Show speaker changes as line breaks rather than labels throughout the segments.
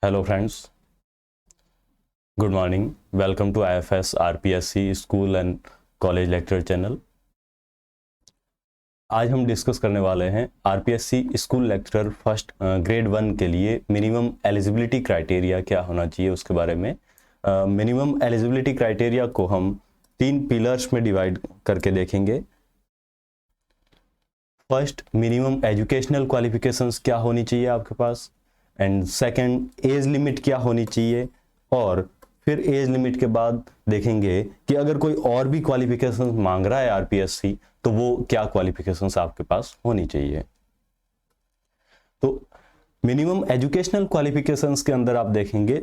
Hello friends, good morning. Welcome to IFS RPSC school and college lecture channel. आज हम discuss करने वाले हैं RPSC school lecture first grade 1 के लिए मिनिमम एलिजिबिलिटी क्राइटेरिया क्या होना चाहिए उसके बारे में। मिनिमम एलिजिबिलिटी क्राइटेरिया को हम 3 पिलर्स में डिवाइड करके देखेंगे। फर्स्ट, मिनिमम एजुकेशनल क्वालिफिकेशंस क्या होनी चाहिए आपके पास, एंड सेकंड, एज लिमिट क्या होनी चाहिए, और फिर एज लिमिट के बाद देखेंगे कि अगर कोई और भी क्वालिफिकेशंस मांग रहा है RPSC तो वो क्या क्वालिफिकेशंस आपके पास होनी चाहिए। तो मिनिमम एजुकेशनल क्वालिफिकेशंस के अंदर आप देखेंगे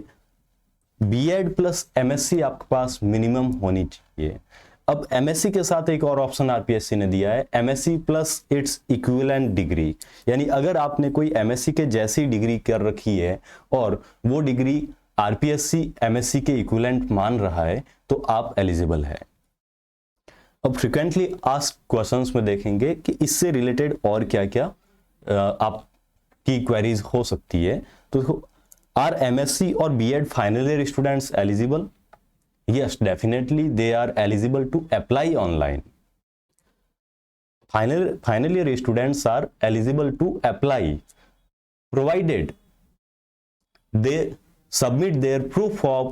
B.Ed प्लस MSc आपके पास मिनिमम होनी चाहिए। अब MSc के साथ एक और ऑप्शन RPSC ने दिया है, MSc plus its equivalent degree, यानी अगर आपने कोई MSc के जैसी डिग्री कर रखी है और वो डिग्री RPSC MSc के इक्विवेलेंट मान रहा है तो आप एलिजिबल है। अब फ्रिक्वेंटली आस्क्ड क्वेश्चंस में देखेंगे कि इससे रिलेटेड और क्या क्या आपकी क्वेरीज हो सकती है। तो आर MSc और B.Ed final year students eligible? Yes, definitely they are eligible to apply online. Final year students are eligible to apply provided they submit their proof of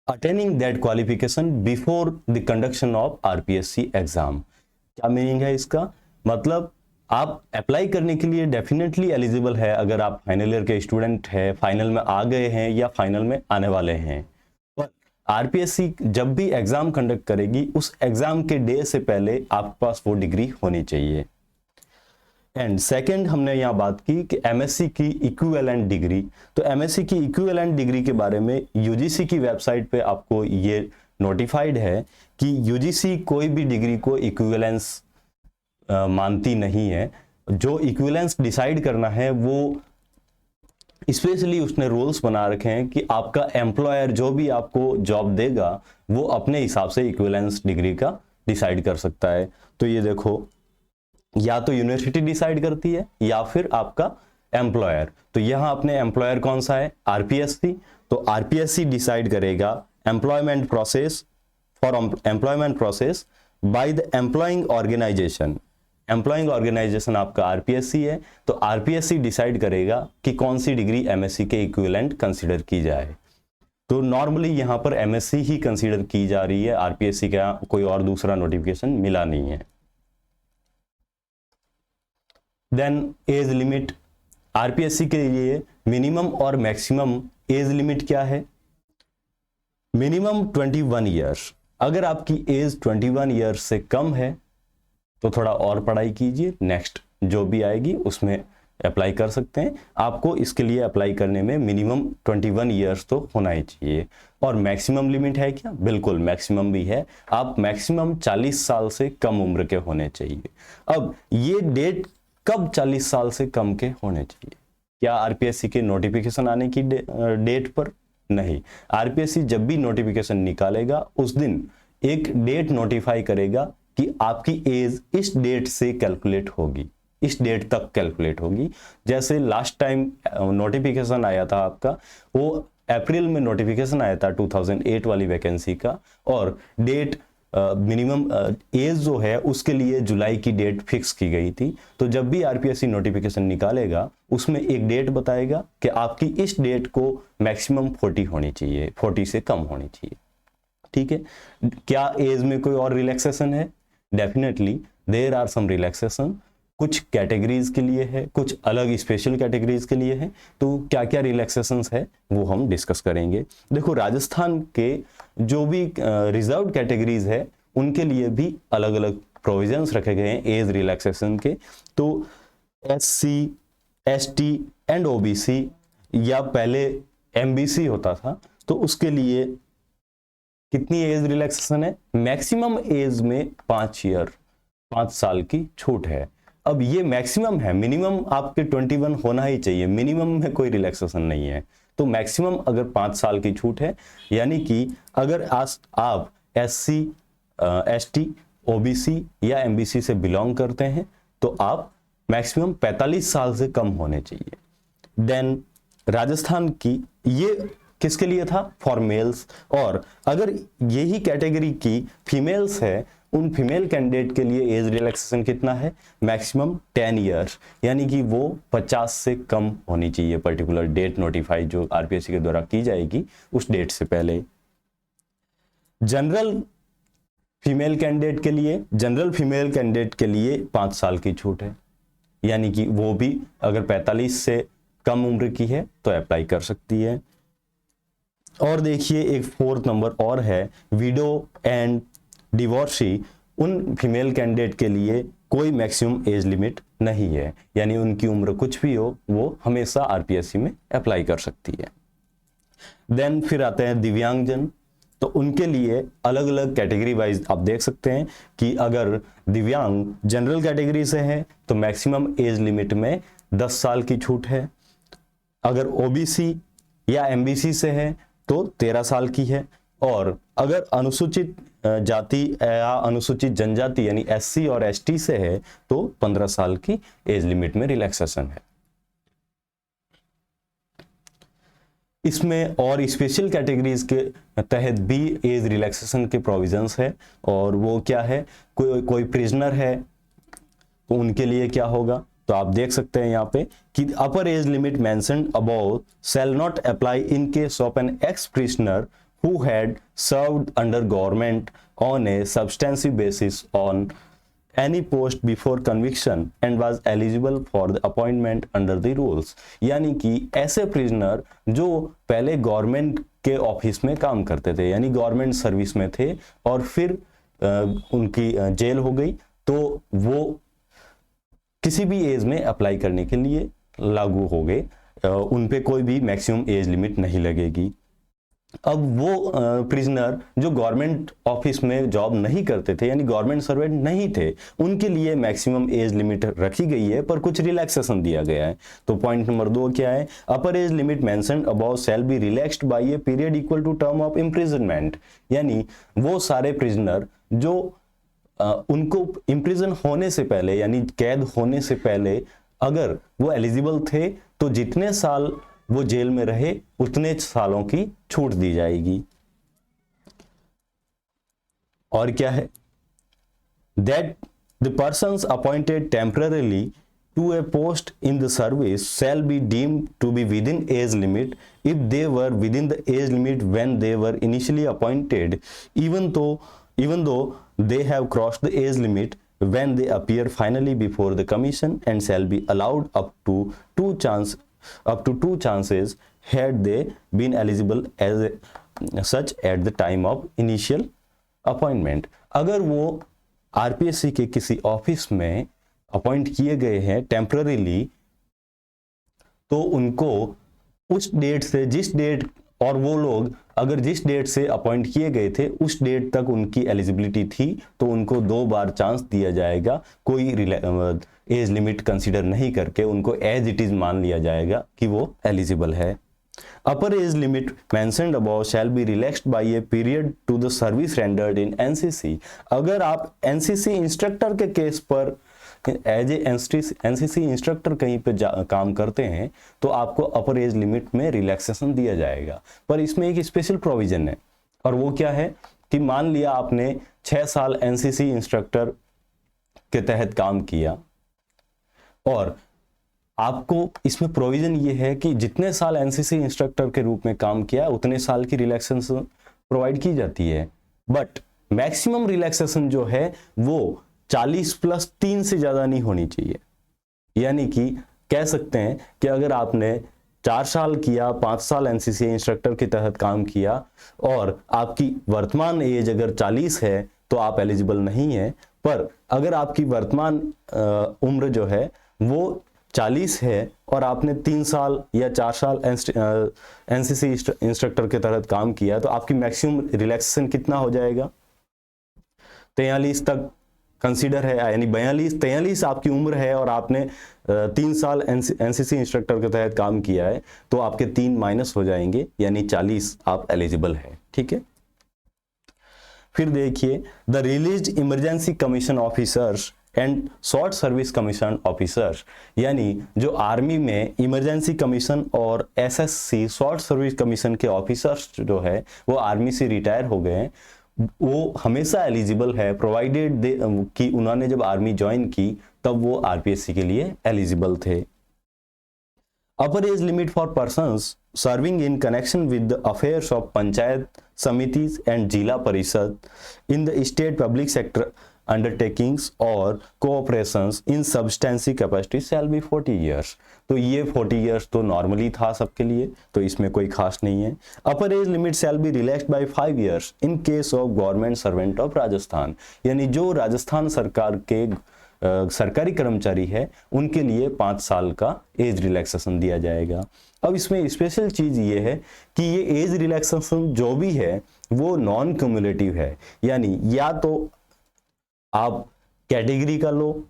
attaining that qualification before the conduction of RPSC exam. क्या meaning है इसका? मतलब आप apply करने के लिए definitely eligible है अगर आप फाइनल ईयर के स्टूडेंट है, फाइनल में आ गए हैं या फाइनल में आने वाले हैं। RPSC जब भी एग्जाम कंडक्ट करेगी उस एग्जाम के डे से पहले आपके पास वो डिग्री होनी चाहिए। एंड सेकंड, हमने यहाँ बात की कि MSc की इक्विवेलेंट डिग्री। तो MSc की इक्विवेलेंट डिग्री के बारे में UGC की वेबसाइट पे आपको ये नोटिफाइड है कि UGC कोई भी डिग्री को इक्विवेलेंस मानती नहीं है। जो इक्विवेलेंस डिसाइड करना है वो स्पेशली उसने रूल्स बना रखे हैं कि आपका एम्प्लॉयर जो भी आपको जॉब देगा वो अपने हिसाब से इक्विवेलेंस डिग्री का डिसाइड कर सकता है। तो ये देखो, या तो यूनिवर्सिटी डिसाइड करती है या फिर आपका एम्प्लॉयर। तो यहां अपने एम्प्लॉयर कौन सा है? RPSC। तो RPSC डिसाइड करेगा employment process for employment process by the employing organisation. Employing organisation आपका RPSC है, तो RPSC डिसाइड करेगा कि कौन सी डिग्री MSc के इक्विवेलेंट कंसीडर की जाए। तो नॉर्मली यहां पर MSc ही कंसीडर की जा रही है, RPSC का कोई और दूसरा नोटिफिकेशन मिला नहीं है। देन एज लिमिट, RPSC के लिए मिनिमम और मैक्सिमम एज लिमिट क्या है? Minimum 21 years. अगर आपकी एज 21 ईयर्स से कम है तो थोड़ा और पढ़ाई कीजिए, नेक्स्ट जो भी आएगी उसमें अप्लाई कर सकते हैं। आपको इसके लिए अप्लाई करने में मिनिमम 21 ईयर्स तो होना ही चाहिए। और मैक्सिमम लिमिट है क्या? बिल्कुल मैक्सिमम भी है। आप मैक्सिमम 40 साल से कम उम्र के होने चाहिए। अब ये डेट कब 40 साल से कम के होने चाहिए? क्या RPSC के नोटिफिकेशन आने की डेट पर? नहीं। RPSC जब भी नोटिफिकेशन निकालेगा उस दिन एक डेट नोटिफाई करेगा कि आपकी एज इस डेट से कैलकुलेट होगी, इस डेट तक कैलकुलेट होगी। जैसे लास्ट टाइम नोटिफिकेशन आया था आपका, वो अप्रैल में नोटिफिकेशन आया था 2008 वाली वैकेंसी का, और डेट मिनिमम एज जो है उसके लिए जुलाई की डेट फिक्स की गई थी। तो जब भी RPSC नोटिफिकेशन निकालेगा उसमें एक डेट बताएगा कि आपकी इस डेट को मैक्सिमम 40 होनी चाहिए, 40 से कम होनी चाहिए। ठीक है। क्या एज में कोई और रिलैक्सेशन है? Definitely there are some relaxation. कुछ कैटेगरीज के लिए है, कुछ अलग स्पेशल कैटेगरीज के लिए है। तो क्या क्या रिलैक्सेशंस है वो हम डिस्कस करेंगे। देखो, राजस्थान के जो भी रिजर्व कैटेगरीज है उनके लिए भी अलग अलग प्रोविजंस रखे गए हैं एज रिलैक्सेशन के। तो SC, ST एंड OBC, या पहले MBC होता था, तो उसके लिए कितनी एज रिलैक्सेशन है? मैक्सिमम एज में 5 साल की छूट है। अब ये मैक्सिमम है, मिनिमम आपके 21 होना ही चाहिए, मिनिमम में कोई रिलैक्सेशन नहीं है। तो मैक्सिमम अगर 5 साल की छूट है, यानी कि अगर आप SC, ST, OBC या MBC से बिलोंग करते हैं तो आप मैक्सिमम 45 साल से कम होने चाहिए। देन राजस्थान की, ये किसके लिए था? For mails. और अगर यही कैटेगरी की फीमेल्स है, उन फीमेल कैंडिडेट के लिए एज रिलैक्सेशन कितना है? मैक्सिमम 10 ईयर्स, यानी कि वो 50 से कम होनी चाहिए पर्टिकुलर डेट नोटिफाई जो आरपीएससी के द्वारा की जाएगी उस डेट से पहले। जनरल फीमेल कैंडिडेट के लिए 5 साल की छूट है, यानी कि वो भी अगर 45 से कम उम्र की है तो अप्लाई कर सकती है। और देखिए एक 4th नंबर और है, विडो एंड डिवोर्सी। उन फीमेल कैंडिडेट के लिए कोई मैक्सिमम एज लिमिट नहीं है, यानी उनकी उम्र कुछ भी हो वो हमेशा आरपीएससी में अप्लाई कर सकती है। देन फिर आते हैं दिव्यांगजन। तो उनके लिए अलग अलग कैटेगरी वाइज आप देख सकते हैं कि अगर दिव्यांग जनरल कैटेगरी से है तो मैक्सिमम एज लिमिट में 10 साल की छूट है। अगर ओबीसी या एमबीसी से है तो 13 साल की है। और अगर अनुसूचित जाति या अनुसूचित जनजाति यानी एससी और एसटी से है तो 15 साल की एज लिमिट में रिलैक्सेशन है। इसमें और स्पेशल कैटेगरीज के तहत भी एज रिलैक्सेशन के प्रोविजंस है, और वो क्या है, कोई प्रिजनर है तो उनके लिए क्या होगा, तो आप देख सकते हैं यहाँ पे कि upper age limit mentioned above shall not apply in case of an ex prisoner who had served under government on a substantive basis on any post before conviction and was eligible for the appointment under the rules। यानी कि ऐसे prisoner जो पहले government के office में काम करते थे, यानी गवर्नमेंट सर्विस में थे और फिर उनकी जेल हो गई, तो वो किसी भी एज में अप्लाई करने के लिए लागू हो गए, उन पे कोई भी मैक्सिमम एज लिमिट नहीं लगेगी। अब वो प्रिजनर जो गवर्नमेंट ऑफिस में जॉब नहीं करते थे, यानी गवर्नमेंट सर्वेंट नहीं थे, उनके लिए मैक्सिमम एज लिमिट रखी गई है पर कुछ रिलैक्सेशन दिया गया है। तो पॉइंट नंबर 2 क्या है, upper age limit mentioned above shall be relaxed by a period equal to term of imprisonment. यानी वो सारे प्रिजनर जो उनको इम्प्रिजन होने से पहले यानी कैद होने से पहले अगर वो एलिजिबल थे तो जितने साल वो जेल में रहे उतने सालों की छूट दी जाएगी। और क्या है, that the persons appointed temporarily to a post in the service shall be deemed to be within age limit if they were within the age limit when they were initially appointed even though they have crossed the age limit when they appear finally before the commission and shall be allowed up to two chances had they been eligible as such at the time of initial appointment। अगर वो RPSC के किसी office में appoint किए गए हैं temporarily, तो उनको उस डेट से जिस डेट और वो लोग अगर जिस डेट से अपॉइंट किए गए थे उस डेट तक उनकी एलिजिबिलिटी थी तो उनको 2 बार चांस दिया जाएगा, कोई एज लिमिट कंसीडर नहीं करके उनको एज इट इज मान लिया जाएगा कि वो एलिजिबल है। Upper age limit mentioned above shall be relaxed by a period to the service rendered in NCC. अगर आप एनसीसी इंस्ट्रक्टर के केस पर एज ए एनसीसी इंस्ट्रक्टर कहीं पे काम करते हैं तो आपको अपर एज लिमिट में रिलैक्सेशन दिया जाएगा, पर इसमें एक स्पेशल प्रोविजन है, और वो क्या है कि मान लिया आपने 6 साल एनसीसी इंस्ट्रक्टर के तहत काम किया और आपको इसमें प्रोविजन ये है कि जितने साल एनसीसी इंस्ट्रक्टर के रूप में काम किया उतने साल की रिलैक्सेशन प्रोवाइड की जाती है, बट मैक्सिमम रिलैक्सेशन जो है वो 40+3 से ज्यादा नहीं होनी चाहिए। यानी कि कह सकते हैं कि अगर आपने 4 साल किया, 5 साल एनसीसी इंस्ट्रक्टर के तहत काम किया और आपकी वर्तमान एज अगर 40 है तो आप एलिजिबल नहीं है, पर अगर आपकी वर्तमान उम्र जो है वो 40 है और आपने 3 साल या 4 साल एनसीसी इंस्ट्रक्टर के तहत काम किया तो आपकी मैक्सिमम रिलैक्सेशन कितना हो जाएगा, 43 तक कंसीडर है, यानी 43 आपकी उम्र है और आपने 3 साल एनसीसी इंस्ट्रक्टर के तहत काम किया है तो आपके 3 माइनस हो जाएंगे, यानी 40 आप एलिजिबल है। ठीक है, फिर देखिए the released emergency commission officers and short service commission officer, यानी जो आर्मी में इमरजेंसी कमीशन और एसएससी शॉर्ट सर्विस कमीशन के ऑफिसर्स जो है वो आर्मी से रिटायर हो गए हैं, वो हमेशा एलिजिबल है प्रोवाइडेड कि उन्होंने जब आर्मी ज्वाइन की तब वो आरपीएससी के लिए एलिजिबल थे। Upper age limit for persons serving in connection with the affairs of panchayat samitis and zila parishad in the state public sector undertakings और cooperations in substantive capacity shall be 40 years. तो ये 40 ईयर्स तो नॉर्मली था सबके लिए, तो इसमें कोई खास नहीं है। Upper age limit shall be relaxed by 5 years in case of government servant of Rajasthan, यानी जो राजस्थान सरकार के सरकारी कर्मचारी है उनके लिए 5 साल का एज रिलैक्सेशन दिया जाएगा। अब इसमें स्पेशल चीज ये है कि ये एज रिलैक्सेशन जो भी है वो नॉन क्यूमुलेटिव है, यानी या तो आप कैटेगरी का लो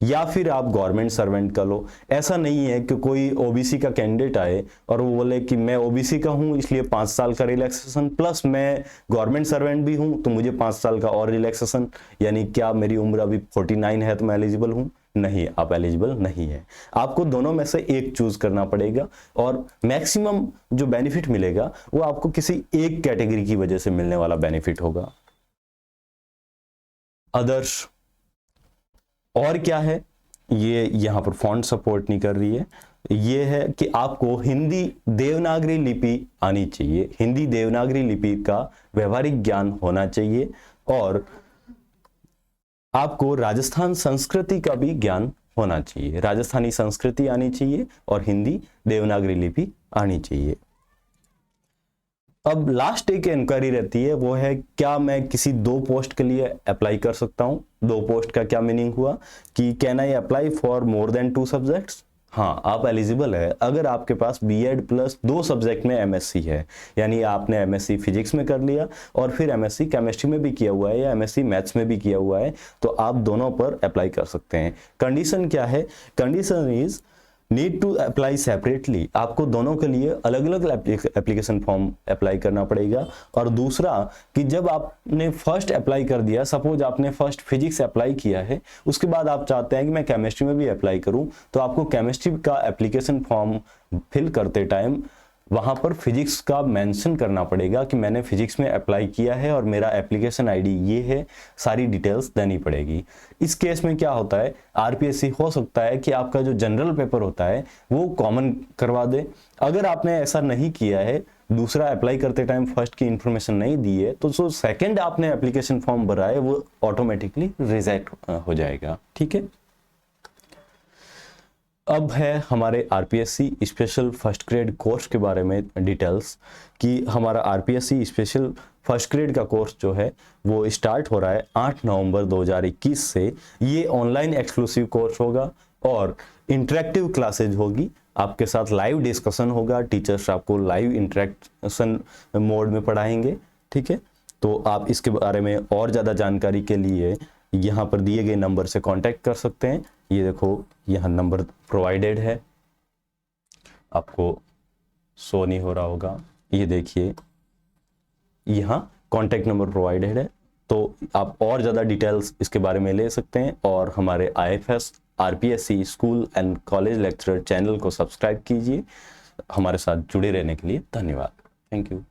या फिर आप गवर्नमेंट सर्वेंट का लो। ऐसा नहीं है कि कोई ओबीसी का कैंडिडेट आए और वो बोले कि मैं ओबीसी का हूं इसलिए 5 साल का रिलैक्सेशन प्लस मैं गवर्नमेंट सर्वेंट भी हूं तो मुझे 5 साल का और रिलैक्सेशन, यानी क्या मेरी उम्र अभी 49 है तो मैं एलिजिबल हूं? नहीं, आप एलिजिबल नहीं है। आपको दोनों में से एक चूज करना पड़ेगा और मैक्सिमम जो बेनिफिट मिलेगा वो आपको किसी एक कैटेगरी की वजह से मिलने वाला बेनिफिट होगा। अदर्स और क्या है, ये यहां पर फॉन्ट सपोर्ट नहीं कर रही है। ये है कि आपको हिंदी देवनागरी लिपि आनी चाहिए, हिंदी देवनागरी लिपि का व्यवहारिक ज्ञान होना चाहिए और आपको राजस्थान संस्कृति का भी ज्ञान होना चाहिए, राजस्थानी संस्कृति आनी चाहिए और हिंदी देवनागरी लिपि आनी चाहिए। अब लास्ट एक इंक्वायरी रहती है वो है क्या मैं किसी 2 पोस्ट के लिए अप्लाई कर सकता हूं? 2 पोस्ट का क्या मीनिंग हुआ कि can I apply for more than 2 subjects? हाँ, आप एलिजिबल है अगर आपके पास बीएड प्लस 2 सब्जेक्ट में एमएससी है, यानी आपने एमएससी फिजिक्स में कर लिया और फिर एमएससी केमिस्ट्री में भी किया हुआ है या एमएससी मैथ्स में भी किया हुआ है, तो आप दोनों पर अप्लाई कर सकते हैं। कंडीशन क्या है? Condition is need to apply separately, आपको दोनों के लिए अलग अलग एप्लीकेशन फॉर्म अप्लाई करना पड़ेगा। और दूसरा कि जब आपने फर्स्ट अप्लाई कर दिया, सपोज आपने फर्स्ट फिजिक्स अप्लाई किया है, उसके बाद आप चाहते हैं कि मैं केमिस्ट्री में भी अप्लाई करूं, तो आपको केमिस्ट्री का एप्लीकेशन फॉर्म फिल करते टाइम वहां पर फिजिक्स का मेंशन करना पड़ेगा कि मैंने फिजिक्स में अप्लाई किया है और मेरा एप्लीकेशन आईडी ये है, सारी डिटेल्स देनी पड़ेगी। इस केस में क्या होता है, आरपीएससी हो सकता है कि आपका जो जनरल पेपर होता है वो कॉमन करवा दे। अगर आपने ऐसा नहीं किया है, दूसरा अप्लाई करते टाइम फर्स्ट की इंफॉर्मेशन नहीं दी है, तो जो सेकेंड आपने एप्लीकेशन फॉर्म भरा है वो ऑटोमेटिकली रिजेक्ट हो जाएगा। ठीक है, अब है हमारे RPSC special first grade course के बारे में डिटेल्स कि हमारा आरपीएससी स्पेशल फर्स्ट ग्रेड का कोर्स जो है वो स्टार्ट हो रहा है 8 नवंबर 2021 से। ये ऑनलाइन एक्सक्लूसिव कोर्स होगा और इंटरेक्टिव क्लासेज होगी, आपके साथ लाइव डिस्कशन होगा, टीचर्स आपको लाइव इंटरेक्शन मोड में पढ़ाएंगे। ठीक है, तो आप इसके बारे में और ज़्यादा जानकारी के लिए यहाँ पर दिए गए नंबर से कांटेक्ट कर सकते हैं। ये देखो यहाँ नंबर प्रोवाइडेड है, आपको शो नहीं हो रहा होगा, ये देखिए यहाँ कांटेक्ट नंबर प्रोवाइडेड है, तो आप और ज़्यादा डिटेल्स इसके बारे में ले सकते हैं। और हमारे IFS RPSC school and college lecturer channel को सब्सक्राइब कीजिए। हमारे साथ जुड़े रहने के लिए धन्यवाद। Thank you.